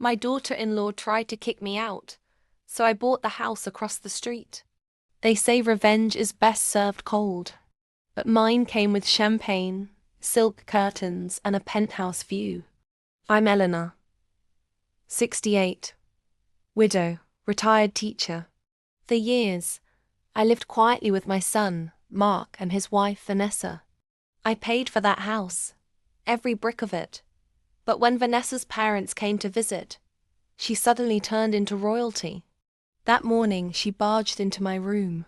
My daughter-in-law tried to kick me out, so I bought the house across the street. They say revenge is best served cold, but mine came with champagne, silk curtains, and a penthouse view. I'm Eleanor, 68, widow, retired teacher. For years, I lived quietly with my son, Mark, and his wife, Vanessa. I paid for that house, every brick of it. But when Vanessa's parents came to visit, she suddenly turned into royalty. That morning, she barged into my room,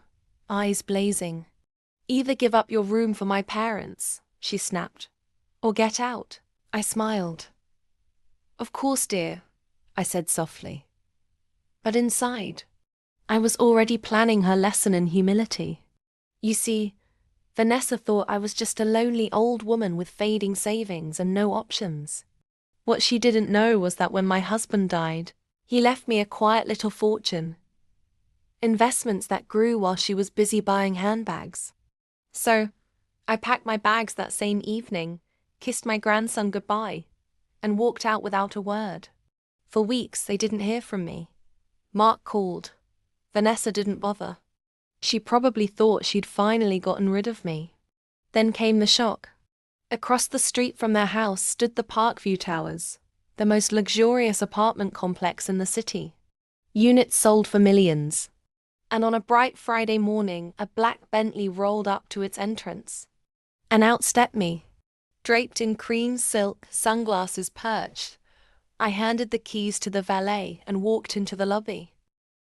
eyes blazing. "Either give up your room for my parents," she snapped, "or get out." I smiled. "Of course, dear," I said softly. But inside, I was already planning her lesson in humility. You see, Vanessa thought I was just a lonely old woman with fading savings and no options. What she didn't know was that when my husband died, he left me a quiet little fortune. Investments that grew while she was busy buying handbags. So, I packed my bags that same evening, kissed my grandson goodbye, and walked out without a word. For weeks, they didn't hear from me. Mark called. Vanessa didn't bother. She probably thought she'd finally gotten rid of me. Then came the shock. Across the street from their house stood the Parkview Towers, the most luxurious apartment complex in the city. Units sold for millions. And on a bright Friday morning, a black Bentley rolled up to its entrance. And out stepped me. Draped in cream silk, sunglasses perched, I handed the keys to the valet and walked into the lobby.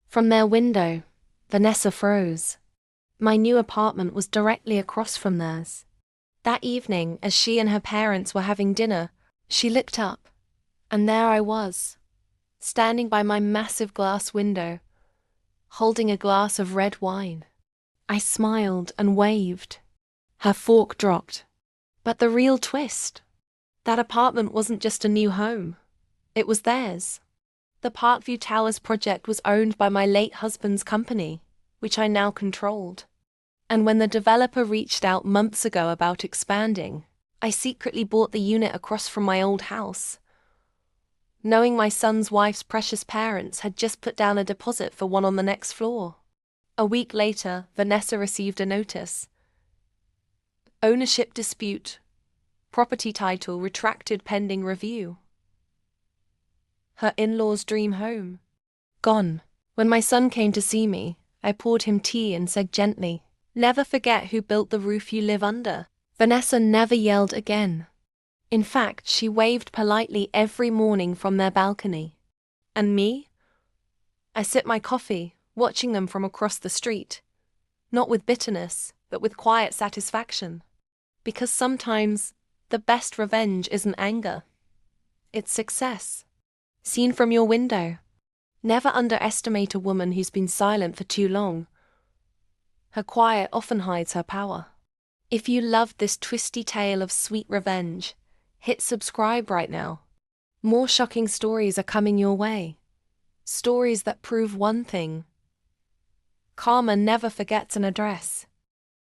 From their window, Vanessa froze. My new apartment was directly across from theirs. That evening, as she and her parents were having dinner, she looked up, and there I was, standing by my massive glass window, holding a glass of red wine. I smiled and waved. Her fork dropped. But the real twist, that apartment wasn't just a new home. It was theirs. The Parkview Towers project was owned by my late husband's company, which I now controlled. And when the developer reached out months ago about expanding, I secretly bought the unit across from my old house, knowing my son's wife's precious parents had just put down a deposit for one on the next floor. A week later, Vanessa received a notice. Ownership dispute. Property title retracted pending review. Her in-laws' dream home. Gone. When my son came to see me, I poured him tea and said gently, "Never forget who built the roof you live under." Vanessa never yelled again. In fact, she waved politely every morning from their balcony. And me? I sipped my coffee, watching them from across the street. Not with bitterness, but with quiet satisfaction. Because sometimes, the best revenge isn't anger. It's success. Seen from your window. Never underestimate a woman who's been silent for too long. Her quiet often hides her power. If you loved this twisty tale of sweet revenge, hit subscribe right now. More shocking stories are coming your way. Stories that prove one thing: karma never forgets an address.